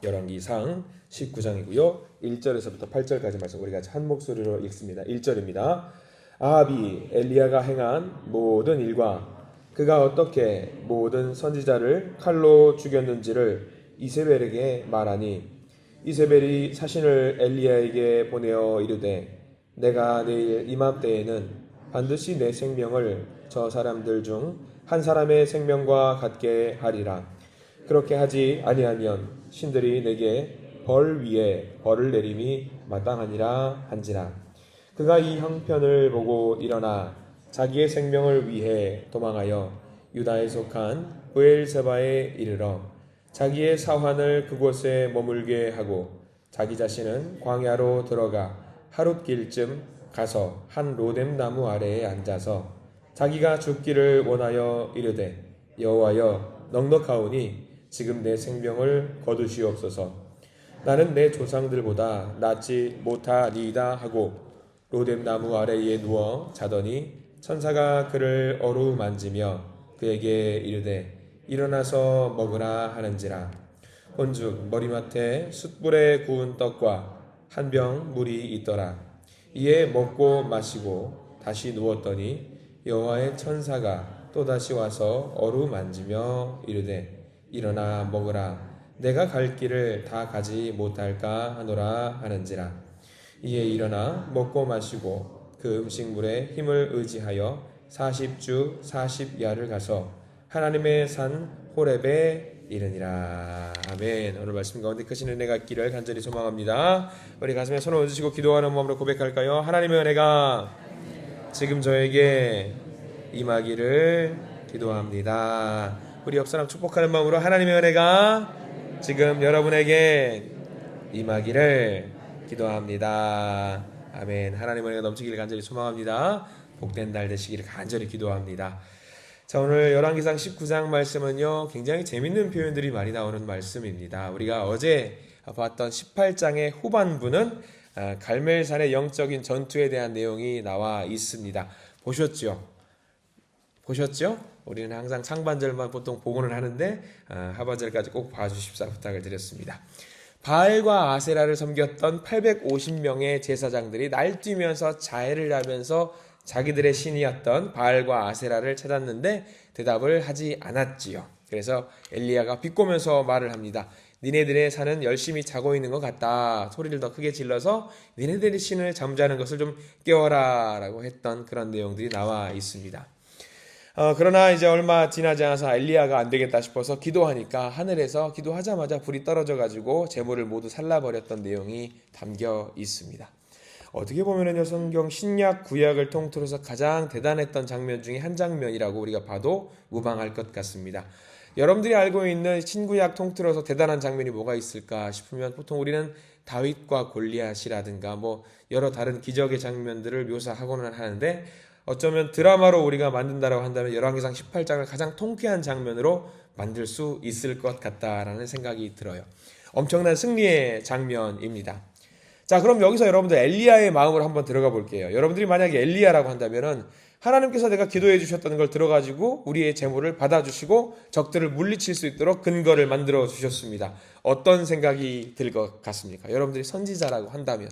열왕기상 19장이고요. 1절에서부터 8절까지 말씀 우리 같이 한 목소리로 읽습니다. 1절입니다. 아합이 엘리야가 행한 모든 일과 그가 어떻게 모든 선지자를 칼로 죽였는지를 이세벨에게 말하니 이세벨이 사신을 엘리야에게 보내어 이르되 내가 내일 이맘때에는 반드시 내 생명을 저 사람들 중 한 사람의 생명과 같게 하리라. 그렇게 하지 아니하면 신들이 내게 벌 위에 벌을 내림이 마땅하니라 한지라. 그가 이 형편을 보고 일어나 자기의 생명을 위해 도망하여 유다에 속한 브엘세바에 이르러 자기의 사환을 그곳에 머물게 하고 자기 자신은 광야로 들어가 하룻길쯤 가서 한 로뎀 나무 아래에 앉아서 자기가 죽기를 원하여 이르되 여호와여 넉넉하오니 지금 내 생명을 거두시옵소서. 나는 내 조상들보다 낫지 못하니이다 하고 로뎀 나무 아래에 누워 자더니 천사가 그를 어루만지며 그에게 이르되 일어나서 먹으라 하는지라. 본즉 머리맡에 숯불에 구운 떡과 한 병 물이 있더라. 이에 먹고 마시고 다시 누웠더니 여호와의 천사가 또다시 와서 어루만지며 이르되 일어나 먹으라. 내가 갈 길을 다 가지 못할까 하노라 하는지라. 이에 일어나 먹고 마시고 그 음식물에 힘을 의지하여 40주 40야를 가서 하나님의 산 호렙에 이르니라. 아멘. 오늘 말씀 가운데 크신 은혜가 있기를 간절히 소망합니다. 우리 가슴에 손을 얹으시고 기도하는 마음으로 고백할까요? 하나님의 은혜가 지금 저에게 임하기를 기도합니다. 우리 옆사람 축복하는 마음으로 하나님의 은혜가 지금 여러분에게 임하기를 기도합니다. 아멘. 하나님의 은혜가 넘치기를 간절히 소망합니다. 복된 날 되시기를 간절히 기도합니다. 자, 오늘 열왕기상 19장 말씀은요, 굉장히 재밌는 표현들이 많이 나오는 말씀입니다. 우리가 어제 봤던 18장의 후반부는 갈멜산의 영적인 전투에 대한 내용이 나와 있습니다. 보셨죠? 우리는 항상 상반절만 보통 복원을 하는데 하반절까지 꼭 봐주십사 부탁을 드렸습니다. 바알과 아세라를 섬겼던 850명의 제사장들이 날뛰면서 자해를 하면서 자기들의 신이었던 바알과 아세라를 찾았는데 대답을 하지 않았지요. 그래서 엘리야가 비꼬면서 말을 합니다. 니네들의 산은 열심히 자고 있는 것 같다. 소리를 더 크게 질러서 니네들의 신을 잠자는 것을 좀 깨워라 라고 했던 그런 내용들이 나와 있습니다. 그러나 이제 얼마 지나지 않아서 엘리야가 안 되겠다 싶어서 기도하니까 하늘에서 기도하자마자 불이 떨어져 가지고 제물을 모두 살라버렸던 내용이 담겨 있습니다. 어떻게 보면은요, 성경 신약 구약을 통틀어서 가장 대단했던 장면 중에 한 장면이라고 우리가 봐도 무방할 것 같습니다. 여러분들이 알고 있는 신구약 통틀어서 대단한 장면이 뭐가 있을까 싶으면 보통 우리는 다윗과 골리앗이라든가 뭐 여러 다른 기적의 장면들을 묘사하고는 하는데 어쩌면 드라마로 우리가 만든다라고 한다면 열왕기상 18장을 가장 통쾌한 장면으로 만들 수 있을 것 같다라는 생각이 들어요. 엄청난 승리의 장면입니다. 자, 그럼 여기서 여러분들 엘리야의 마음을 한번 들어가 볼게요. 여러분들이 만약에 엘리야라고 한다면은 하나님께서 내가 기도해 주셨다는 걸 들어가지고 우리의 재물을 받아주시고 적들을 물리칠 수 있도록 근거를 만들어 주셨습니다. 어떤 생각이 들 것 같습니까? 여러분들이 선지자라고 한다면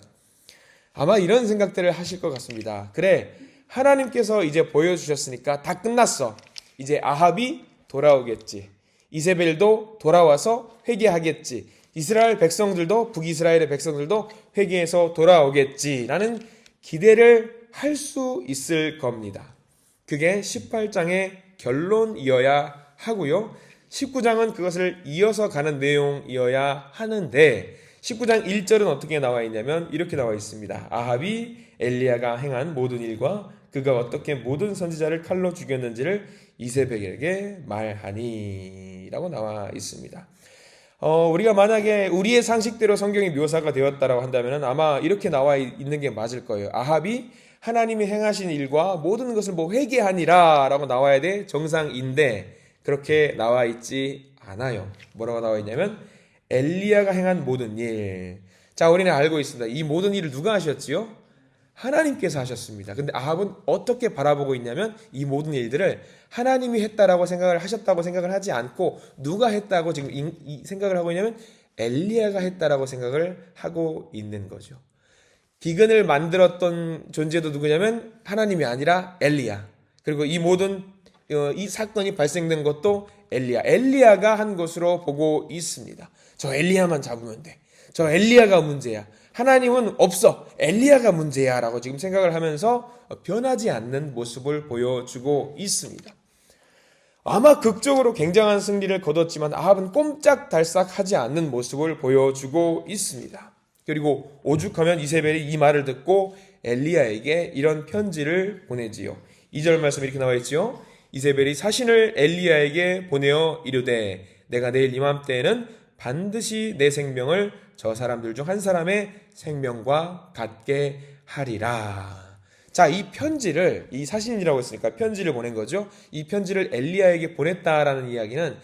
아마 이런 생각들을 하실 것 같습니다. 그래, 하나님께서 이제 보여주셨으니까 다 끝났어. 이제 아합이 돌아오겠지. 이세벨도 돌아와서 회개하겠지. 이스라엘 백성들도, 북이스라엘의 백성들도 회개해서 돌아오겠지라는 기대를 할 수 있을 겁니다. 그게 18장의 결론이어야 하고요. 19장은 그것을 이어서 가는 내용이어야 하는데 19장 1절은 어떻게 나와 있냐면 이렇게 나와 있습니다. 아합이 엘리야가 행한 모든 일과 그가 어떻게 모든 선지자를 칼로 죽였는지를 이세벨에게 말하니 라고 나와 있습니다. 우리가 만약에 우리의 상식대로 성경이 묘사가 되었다라고 한다면 아마 이렇게 나와 있는 게 맞을 거예요. 아합이 하나님이 행하신 일과 모든 것을 회개하니라 라고 나와야 돼 정상인데 그렇게 나와 있지 않아요. 뭐라고 나와 있냐면 엘리야가 행한 모든 일. 자, 우리는 알고 있습니다. 이 모든 일을 누가 하셨지요? 하나님께서 하셨습니다. 근데 아합은 어떻게 바라보고 있냐면 이 모든 일들을 하나님이 했다라고 생각을 하셨다고 생각을 하지 않고 누가 했다고 지금 이 생각을 하고 있냐면 엘리야가 했다라고 생각을 하고 있는 거죠. 기근을 만들었던 존재도 누구냐면 하나님이 아니라 엘리야. 그리고 이 모든 이 사건이 발생된 것도 엘리야가 한 것으로 보고 있습니다. 저 엘리야만 잡으면 돼. 저 엘리야가 문제야. 하나님은 없어. 엘리야가 문제야 라고 지금 생각을 하면서 변하지 않는 모습을 보여주고 있습니다. 아마 극적으로 굉장한 승리를 거뒀지만 아합은 꼼짝달싹하지 않는 모습을 보여주고 있습니다. 그리고 오죽하면 이세벨이 이 말을 듣고 엘리야에게 이런 편지를 보내지요. 2절 말씀에 이렇게 나와 있지요. 이세벨이 사신을 엘리야에게 보내어 이르되 내가 내일 이맘때에는 반드시 내 생명을 저 사람들 중 한 사람의 생명과 같게 하리라. 자, 이 편지를, 이 사신이라고 했으니까 편지를 보낸 거죠. 이 편지를 엘리야에게 보냈다라는 이야기는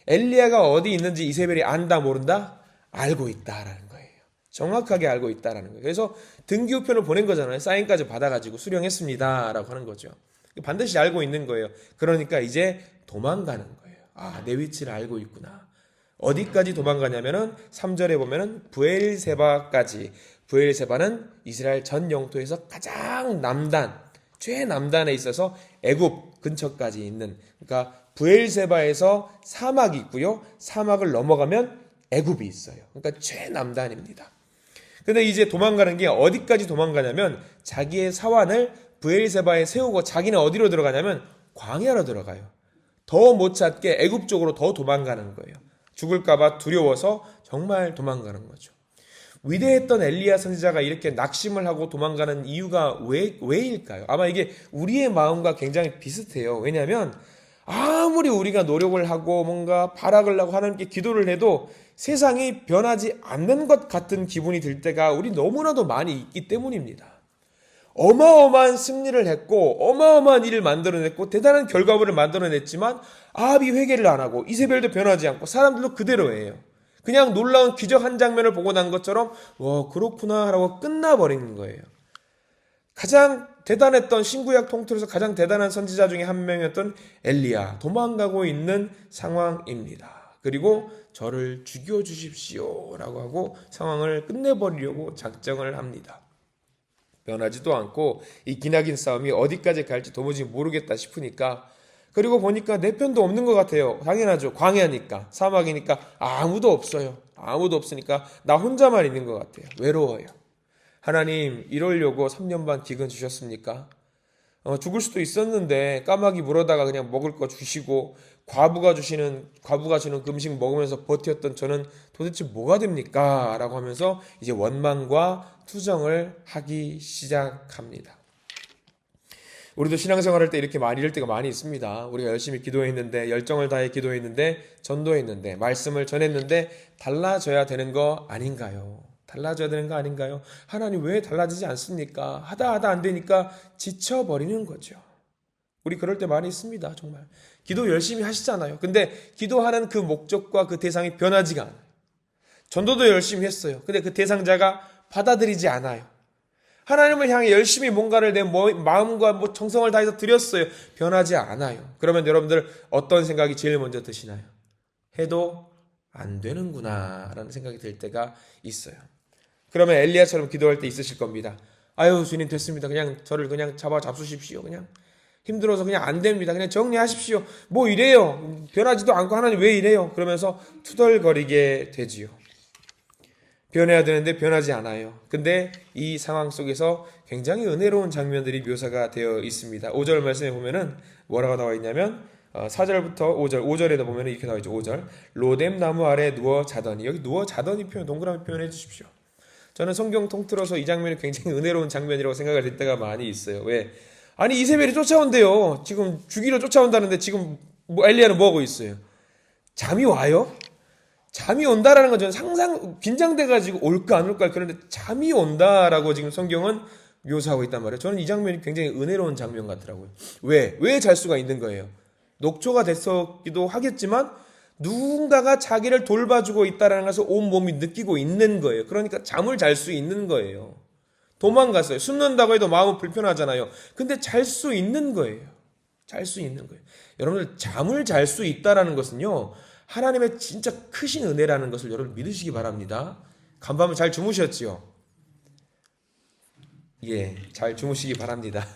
엘리야가 어디 있는지 이세벨이 안다 모른다? 알고 있다라는 거예요. 정확하게 알고 있다라는 거예요. 그래서 등기우편을 보낸 거잖아요. 사인까지 받아가지고 수령했습니다라고 하는 거죠. 반드시 알고 있는 거예요. 그러니까 이제 도망가는 거예요. 아, 내 위치를 알고 있구나. 어디까지 도망가냐면은 3절에 보면은 브엘세바까지. 브엘세바는 이스라엘 전 영토에서 가장 남단, 최남단에 있어서 애굽 근처까지 있는, 그러니까 브엘세바에서 사막이 있고요. 사막을 넘어가면 애굽이 있어요. 그러니까 최남단입니다. 근데 이제 도망가는 게 어디까지 도망가냐면 자기의 사환을 브엘세바에 세우고 자기는 어디로 들어가냐면 광야로 들어가요. 더 못 찾게 애굽 쪽으로 더 도망가는 거예요. 죽을까봐 두려워서 정말 도망가는 거죠. 위대했던 엘리야 선지자가 이렇게 낙심을 하고 도망가는 이유가 왜일까요? 아마 이게 우리의 마음과 굉장히 비슷해요. 왜냐하면 아무리 우리가 노력을 하고 뭔가 발악을 하고 하나님께 기도를 해도 세상이 변하지 않는 것 같은 기분이 들 때가 우리 너무나도 많이 있기 때문입니다. 어마어마한 승리를 했고 어마어마한 일을 만들어냈고 대단한 결과물을 만들어냈지만 아합이 회개를 안 하고 이세벨도 변하지 않고 사람들도 그대로예요. 그냥 놀라운 기적 한 장면을 보고 난 것처럼 와 그렇구나 하고 끝나버리는 거예요. 가장 대단했던 신구약 통틀어서 가장 대단한 선지자 중에 한 명이었던 엘리야 도망가고 있는 상황입니다. 그리고 저를 죽여주십시오 라고 하고 상황을 끝내버리려고 작정을 합니다. 변하지도 않고 이 기나긴 싸움이 어디까지 갈지 도무지 모르겠다 싶으니까 그리고 보니까 내 편도 없는 것 같아요. 당연하죠. 광야니까 사막이니까 아무도 없어요. 아무도 없으니까 나 혼자만 있는 것 같아요. 외로워요. 하나님 이러려고 3년 반 기근 주셨습니까? 죽을 수도 있었는데 까마귀 물어다가 그냥 먹을 거 주시고 과부가 주는 음식 먹으면서 버텼던 저는 도대체 뭐가 됩니까? 라고 하면서 이제 원망과 투정을 하기 시작합니다. 우리도 신앙생활할 때 이렇게 이럴 때가 많이 있습니다. 우리가 열심히 기도했는데 열정을 다해 기도했는데 전도했는데 말씀을 전했는데 달라져야 되는 거 아닌가요? 달라져야 되는 거 아닌가요? 하나님 왜 달라지지 않습니까? 하다 안 되니까 지쳐버리는 거죠. 우리 그럴 때 많이 있습니다. 정말. 기도 열심히 하시잖아요. 근데 기도하는 그 목적과 그 대상이 변하지가 않아요. 전도도 열심히 했어요. 근데 그 대상자가 받아들이지 않아요. 하나님을 향해 열심히 뭔가를 내 마음과 정성을 다해서 드렸어요. 변하지 않아요. 그러면 여러분들 어떤 생각이 제일 먼저 드시나요? 해도 안 되는구나 라는 생각이 들 때가 있어요. 그러면 엘리야처럼 기도할 때 있으실 겁니다. 아유 주님 됐습니다. 그냥 저를 그냥 잡수십시오. 그냥 힘들어서 그냥 안 됩니다. 그냥 정리하십시오. 뭐 이래요. 변하지도 않고 하나님 왜 이래요? 그러면서 투덜거리게 되지요. 변해야 되는데 변하지 않아요. 근데 이 상황 속에서 굉장히 은혜로운 장면들이 묘사가 되어 있습니다. 5절 말씀에 보면은 뭐라고 나와 있냐면 4절부터 5절에도 보면 이렇게 나와 있죠. 5절 로뎀 나무 아래 누워 자더니 여기 누워 자더니 동그라미 표현해 주십시오. 저는 성경 통틀어서 이 장면이 굉장히 은혜로운 장면이라고 생각을 할 때가 많이 있어요. 왜? 아니 이세벨이 쫓아온대요. 지금 죽이러 쫓아온다는데 지금 엘리야는 뭐하고 있어요? 잠이 와요? 잠이 온다라는 건 저는 상상 긴장돼가지고 올까 안 올까 그런데 잠이 온다라고 지금 성경은 묘사하고 있단 말이에요. 저는 이 장면이 굉장히 은혜로운 장면 같더라고요. 왜 잘 수가 있는 거예요? 녹초가 됐었기도 하겠지만 누군가가 자기를 돌봐주고 있다라는 것을 온 몸이 느끼고 있는 거예요. 그러니까 잠을 잘 수 있는 거예요. 도망갔어요. 숨는다고 해도 마음은 불편하잖아요. 근데 잘 수 있는 거예요. 잘 수 있는 거예요. 여러분들 잠을 잘 수 있다라는 것은요. 하나님의 진짜 크신 은혜라는 것을 여러분 믿으시기 바랍니다. 간밤에 잘 주무셨지요? 예, 잘 주무시기 바랍니다.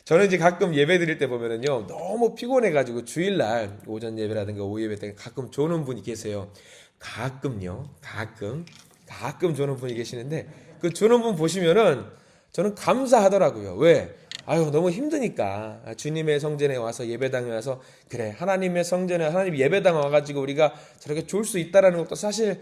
저는 이제 가끔 예배 드릴 때 보면은요, 너무 피곤해가지고 주일날 오전 예배라든가 오후 예배 때 가끔 조는 분이 계세요. 가끔요, 가끔 조는 분이 계시는데, 그 조는 분 보시면은 저는 감사하더라고요. 왜? 아유, 너무 힘드니까. 주님의 성전에 와서 예배당에 와서, 그래, 하나님의 성전에, 하나님 예배당 와가지고 우리가 저렇게 졸 수 있다라는 것도 사실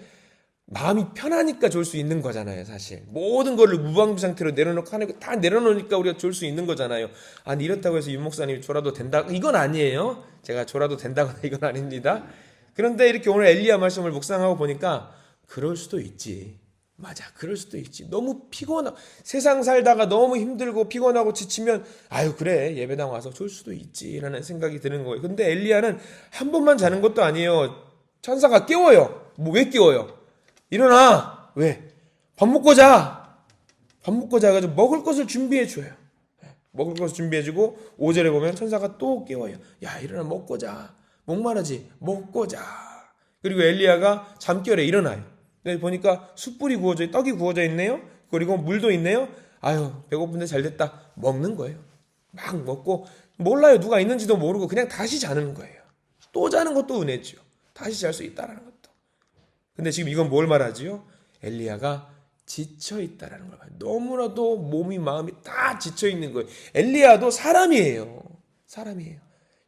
마음이 편하니까 졸 수 있는 거잖아요, 사실. 모든 거를 무방비 상태로 내려놓고 하나님 다 내려놓으니까 우리가 졸 수 있는 거잖아요. 아니, 이렇다고 해서 윤 목사님이 졸아도 된다? 이건 아니에요. 제가 졸아도 된다거나 이건 아닙니다. 그런데 이렇게 오늘 엘리야 말씀을 묵상하고 보니까 그럴 수도 있지. 맞아, 그럴 수도 있지. 너무 피곤하고 세상 살다가 너무 힘들고 피곤하고 지치면 아유 그래 예배당 와서 졸 수도 있지라는 생각이 드는 거예요. 근데 엘리야는 한 번만 자는 것도 아니에요. 천사가 깨워요. 뭐 왜 깨워요? 일어나. 왜? 밥 먹고 자. 밥 먹고 자가지고 먹을 것을 준비해 줘요. 먹을 것을 준비해 주고 5절에 보면 천사가 또 깨워요. 야, 일어나 먹고 자. 목마르지? 먹고 자. 그리고 엘리야가 잠결에 일어나요. 근데 보니까 숯불이 구워져, 떡이 구워져 있네요. 그리고 물도 있네요. 아유, 배고픈데 잘 됐다. 먹는 거예요. 막 먹고 몰라요. 누가 있는지도 모르고 그냥 다시 자는 거예요. 또 자는 것도 은혜죠. 다시 잘 수 있다라는 것도. 근데 지금 이건 뭘 말하지요? 엘리야가 지쳐 있다라는 걸 봐요. 너무나도 몸이 마음이 다 지쳐 있는 거예요. 엘리야도 사람이에요.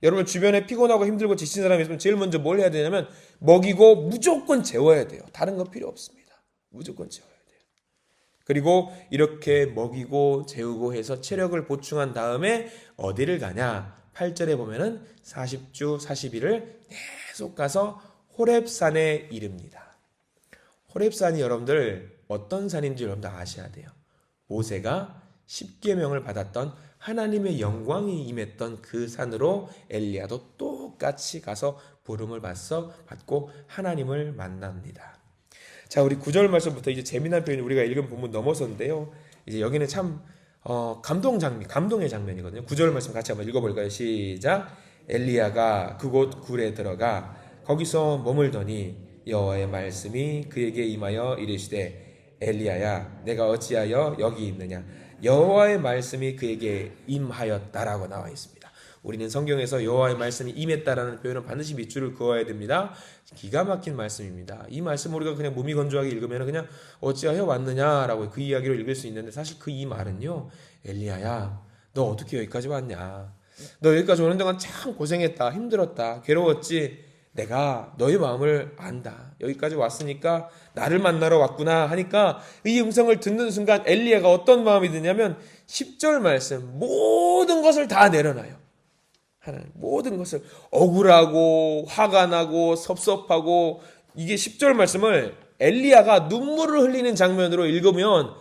여러분 주변에 피곤하고 힘들고 지친 사람이 있으면 제일 먼저 뭘 해야 되냐면 먹이고 무조건 재워야 돼요. 다른 거 필요 없습니다. 무조건 재워야 돼요. 그리고 이렇게 먹이고 재우고 해서 체력을 보충한 다음에 어디를 가냐? 8절에 보면은 40주 40일을 계속 가서 호렙산에 이릅니다. 호렙산이 여러분들 어떤 산인지 여러분들 아셔야 돼요. 모세가 10계명을 받았던 하나님의 영광이 임했던 그 산으로 엘리야도 똑같이 가서 부름을 받고 하나님을 만납니다. 자, 우리 9절 말씀부터 이제 재미난 표현이 우리가 읽은 부분 넘어서인데요. 이제 여기는 참 감동의 장면이거든요. 9절 말씀 같이 한번 읽어볼까요? 시작. 엘리야가 그곳 굴에 들어가 거기서 머물더니 여호와의 말씀이 그에게 임하여 이르시되 엘리야야 내가 어찌하여 여기 있느냐. 여호와의 말씀이 그에게 임하였다라고 나와 있습니다. 우리는 성경에서 여호와의 말씀이 임했다라는 표현은 반드시 밑줄을 그어야 됩니다. 기가 막힌 말씀입니다. 이 말씀 우리가 그냥 무미건조하게 읽으면 그냥 어찌하여 왔느냐라고 그 이야기를 읽을 수 있는데 사실 그 이 말은요. 엘리야야 너 어떻게 여기까지 왔냐. 너 여기까지 오는 동안 참 고생했다. 힘들었다. 괴로웠지. 내가 너의 마음을 안다. 여기까지 왔으니까 나를 만나러 왔구나 하니까 이 음성을 듣는 순간 엘리야가 어떤 마음이 드냐면 10절 말씀 모든 것을 다 내려놔요. 하나님 모든 것을 억울하고 화가 나고 섭섭하고 이게 10절 말씀을 엘리야가 눈물을 흘리는 장면으로 읽으면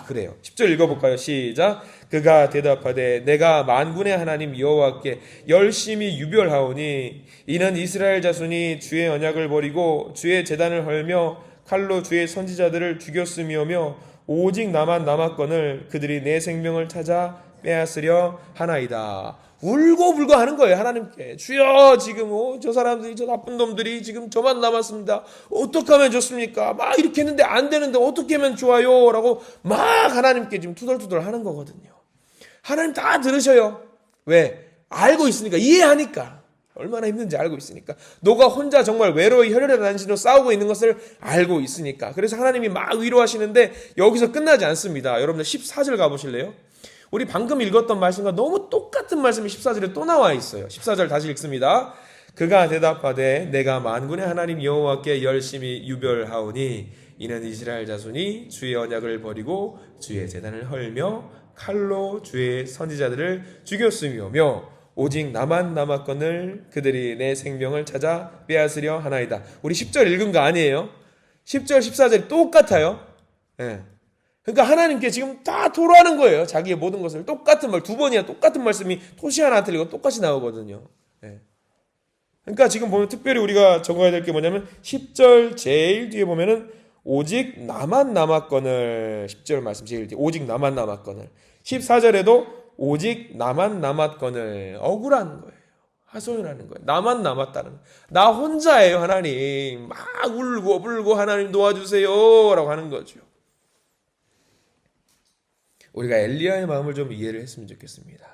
그래요. 10절 읽어볼까요? 시작. 그가 대답하되 내가 만군의 하나님 여호와께 열심히 유별하오니 이는 이스라엘 자손이 주의 언약을 버리고 주의 제단을 헐며 칼로 주의 선지자들을 죽였음이오며 오직 나만 남았거늘 그들이 내 생명을 찾아 빼앗으려 하나이다. 울고불고 하는 거예요. 하나님께 주여 지금 저 사람들이 저 나쁜 놈들이 지금 저만 남았습니다. 어떻게 하면 좋습니까? 막 이렇게 했는데 안 되는데 어떻게 하면 좋아요? 라고 막 하나님께 지금 투덜투덜 하는 거거든요. 하나님 다 들으셔요. 왜? 알고 있으니까 이해하니까 얼마나 힘든지 알고 있으니까 너가 혼자 정말 외로이 혈혈의 난신으로 싸우고 있는 것을 알고 있으니까 그래서 하나님이 막 위로하시는데 여기서 끝나지 않습니다. 여러분들 14절 가보실래요? 우리 방금 읽었던 말씀과 너무 똑같은 말씀이 14절에 또 나와 있어요. 14절 다시 읽습니다. 그가 대답하되 내가 만군의 하나님 여호와께 열심히 유별하오니 이는 이스라엘 자손이 주의 언약을 버리고 주의 제단을 헐며 칼로 주의 선지자들을 죽였음이오며 오직 나만 남았거늘 그들이 내 생명을 찾아 빼앗으려 하나이다. 우리 10절 읽은 거 아니에요? 10절 14절이 똑같아요. 예. 그러니까 하나님께 지금 다 토로하는 거예요. 자기의 모든 것을 똑같은 말, 두 번이나 똑같은 말씀이 토시 하나 틀리고 똑같이 나오거든요. 예. 그러니까 지금 보면 특별히 우리가 적어야 될 게 뭐냐면 10절 제일 뒤에 보면은 오직 나만 남았거늘 10절 말씀 제일 뒤에 오직 나만 남았거늘 14절에도 오직 나만 남았거늘 억울한 거예요. 하소연하는 거예요. 나만 남았다는 거예요. 나 혼자예요, 하나님. 막 울고 불고 하나님 도와주세요 라고 하는 거죠. 우리가 엘리야의 마음을 좀 이해를 했으면 좋겠습니다.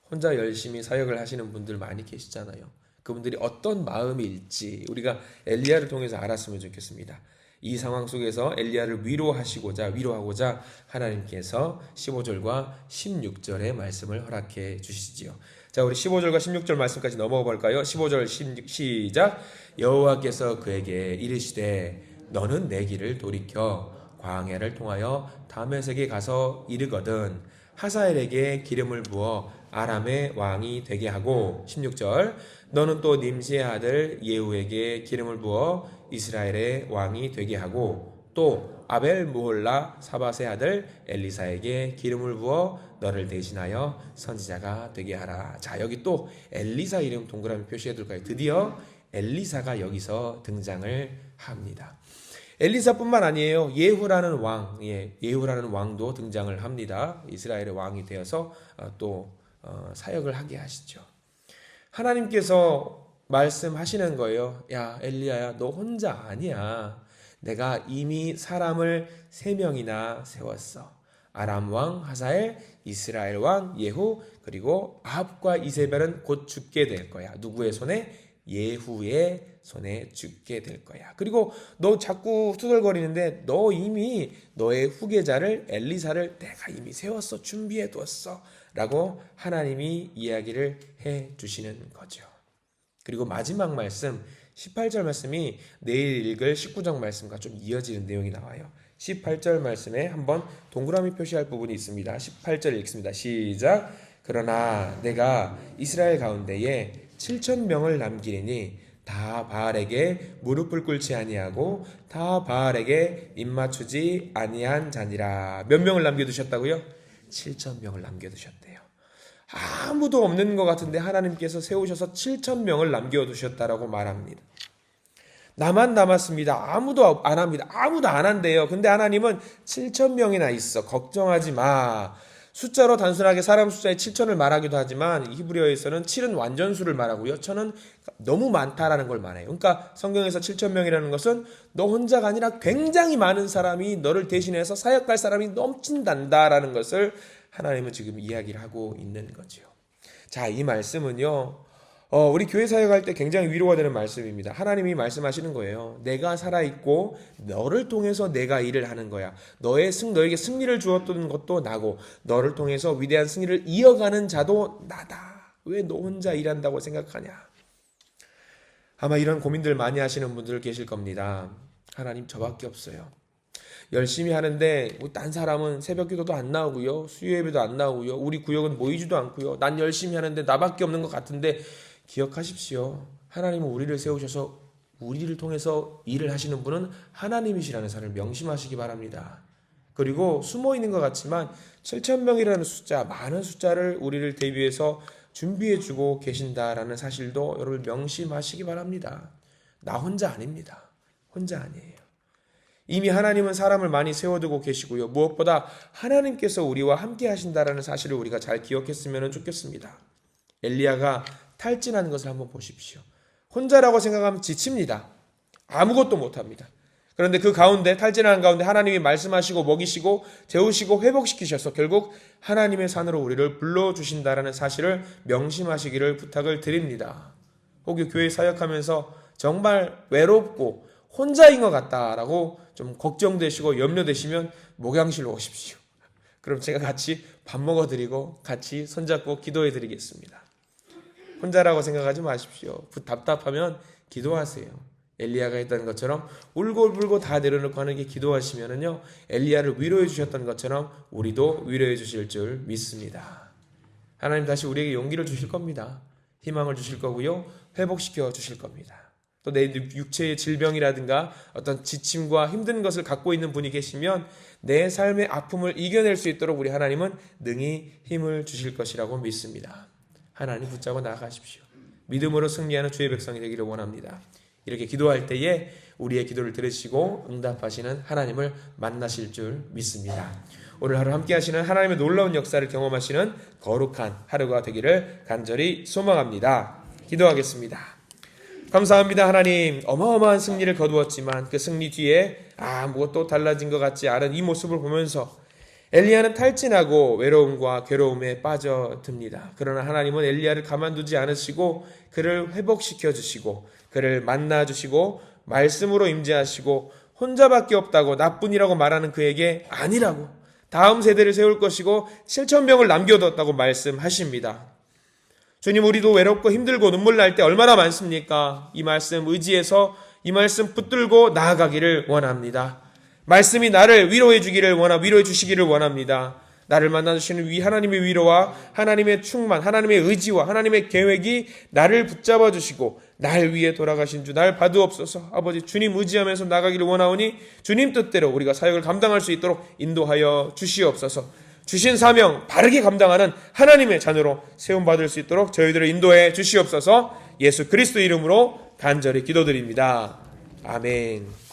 혼자 열심히 사역을 하시는 분들 많이 계시잖아요. 그분들이 어떤 마음일지 우리가 엘리야를 통해서 알았으면 좋겠습니다. 이 상황 속에서 엘리야를 위로하고자 하나님께서 15절과 16절의 말씀을 허락해 주시지요. 자, 우리 15절과 16절 말씀까지 넘어가 볼까요? 15절 시작. 여호와께서 그에게 이르시되 너는 내 길을 돌이켜 광야를 통하여 다메섹에 가서 이르거든 하사엘에게 기름을 부어 아람의 왕이 되게 하고 16절 너는 또 님시의 아들 예후에게 기름을 부어 이스라엘의 왕이 되게 하고 또 아벨 무홀라 사밧의 아들 엘리사에게 기름을 부어 너를 대신하여 선지자가 되게 하라. 자, 여기 또 엘리사 이름 동그라미 표시해둘까요? 드디어 엘리사가 여기서 등장을 합니다. 엘리사뿐만 아니에요. 예후라는 왕도 등장을 합니다. 이스라엘의 왕이 되어서 또 사역을 하게 하시죠. 하나님께서 말씀하시는 거예요. 야, 엘리야야, 너 혼자 아니야. 내가 이미 사람을 3명이나 세웠어. 아람 왕 하사엘, 이스라엘 왕 예후, 그리고 아합과 이세벨은 곧 죽게 될 거야. 누구의 손에? 예후의 손에 죽게 될 거야. 그리고 너 자꾸 투덜거리는데 너 이미 너의 후계자를 엘리사를 내가 이미 세웠어. 준비해 두었어. 라고 하나님이 이야기를 해 주시는 거죠. 그리고 마지막 말씀 18절 말씀이 내일 읽을 19장 말씀과 좀 이어지는 내용이 나와요. 18절 말씀에 한번 동그라미 표시할 부분이 있습니다. 18절 읽습니다. 시작. 그러나 내가 이스라엘 가운데에 7,000명을 남기리니 다 바알에게 무릎을 꿇지 아니하고 다 바알에게 입맞추지 아니한 자니라. 몇 명을 남겨두셨다고요? 7,000명을 남겨두셨대요. 아무도 없는 것 같은데 하나님께서 세우셔서 7,000명을 남겨두셨다라고 말합니다. 나만 남았습니다. 아무도 안 합니다. 아무도 안 한대요. 근데 하나님은 7,000명이나 있어. 걱정하지 마. 숫자로 단순하게 사람 숫자의 7,000을 말하기도 하지만 히브리어에서는 7은 완전수를 말하고요. 1,000은 너무 많다라는 걸 말해요. 그러니까 성경에서 7,000명이라는 것은 너 혼자가 아니라 굉장히 많은 사람이 너를 대신해서 사역할 사람이 넘친단다라는 것을 하나님은 지금 이야기를 하고 있는 거죠. 자, 이 말씀은요. 우리 교회 사역할 때 굉장히 위로가 되는 말씀입니다. 하나님이 말씀하시는 거예요. 내가 살아있고 너를 통해서 내가 일을 하는 거야. 너에게 승리를 주었던 것도 나고 너를 통해서 위대한 승리를 이어가는 자도 나다. 왜 너 혼자 일한다고 생각하냐? 아마 이런 고민들 많이 하시는 분들 계실 겁니다. 하나님 저밖에 없어요. 열심히 하는데 딴 사람은 새벽기도도 안 나오고요. 수요예배도 안 나오고요. 우리 구역은 모이지도 않고요. 난 열심히 하는데 나밖에 없는 것 같은데 기억하십시오. 하나님은 우리를 세우셔서 우리를 통해서 일을 하시는 분은 하나님이시라는 사실을 명심하시기 바랍니다. 그리고 숨어있는 것 같지만 7,000명이라는 숫자, 많은 숫자를 우리를 대비해서 준비해주고 계신다라는 사실도 여러분 명심하시기 바랍니다. 나 혼자 아닙니다. 혼자 아니에요. 이미 하나님은 사람을 많이 세워두고 계시고요. 무엇보다 하나님께서 우리와 함께 하신다라는 사실을 우리가 잘 기억했으면 좋겠습니다. 엘리야가 탈진하는 것을 한번 보십시오. 혼자라고 생각하면 지칩니다. 아무것도 못합니다. 그런데 그 가운데 탈진하는 가운데 하나님이 말씀하시고 먹이시고 재우시고 회복시키셔서 결국 하나님의 산으로 우리를 불러주신다라는 사실을 명심하시기를 부탁을 드립니다. 혹시 교회 사역하면서 정말 외롭고 혼자인 것 같다라고 좀 걱정되시고 염려되시면 목양실로 오십시오. 그럼 제가 같이 밥 먹어드리고 같이 손잡고 기도해드리겠습니다. 혼자라고 생각하지 마십시오. 답답하면 기도하세요. 엘리야가 했던 것처럼 울고 다 내려놓고 하는 게 기도하시면은요, 엘리야를 위로해 주셨던 것처럼 우리도 위로해 주실 줄 믿습니다. 하나님 다시 우리에게 용기를 주실 겁니다. 희망을 주실 거고요, 회복시켜 주실 겁니다. 또 내 육체의 질병이라든가 어떤 지침과 힘든 것을 갖고 있는 분이 계시면 내 삶의 아픔을 이겨낼 수 있도록 우리 하나님은 능히 힘을 주실 것이라고 믿습니다. 하나님 붙잡고 나아가십시오. 믿음으로 승리하는 주의 백성이 되기를 원합니다. 이렇게 기도할 때에 우리의 기도를 들으시고 응답하시는 하나님을 만나실 줄 믿습니다. 오늘 하루 함께 하시는 하나님의 놀라운 역사를 경험하시는 거룩한 하루가 되기를 간절히 소망합니다. 기도하겠습니다. 감사합니다. 하나님, 어마어마한 승리를 거두었지만 그 승리 뒤에 아무것도 달라진 것 같지 않은 이 모습을 보면서 엘리야는 탈진하고 외로움과 괴로움에 빠져듭니다. 그러나 하나님은 엘리야를 가만두지 않으시고 그를 회복시켜 주시고 그를 만나 주시고 말씀으로 임재하시고 혼자밖에 없다고 나뿐이라고 말하는 그에게 아니라고 다음 세대를 세울 것이고 7,000명을 남겨뒀다고 말씀하십니다. 주님, 우리도 외롭고 힘들고 눈물 날 때 얼마나 많습니까? 이 말씀 의지해서 이 말씀 붙들고 나아가기를 원합니다. 말씀이 나를 위로해 주시기를 원합니다. 나를 만나주시는 하나님의 위로와 하나님의 충만, 하나님의 의지와 하나님의 계획이 나를 붙잡아 주시고 날 위해 돌아가신 주 날 받으옵소서. 아버지, 주님 의지하면서 나가기를 원하오니 주님 뜻대로 우리가 사역을 감당할 수 있도록 인도하여 주시옵소서. 주신 사명 바르게 감당하는 하나님의 자녀로 세움받을 수 있도록 저희들을 인도해 주시옵소서. 예수 그리스도 이름으로 간절히 기도드립니다. 아멘.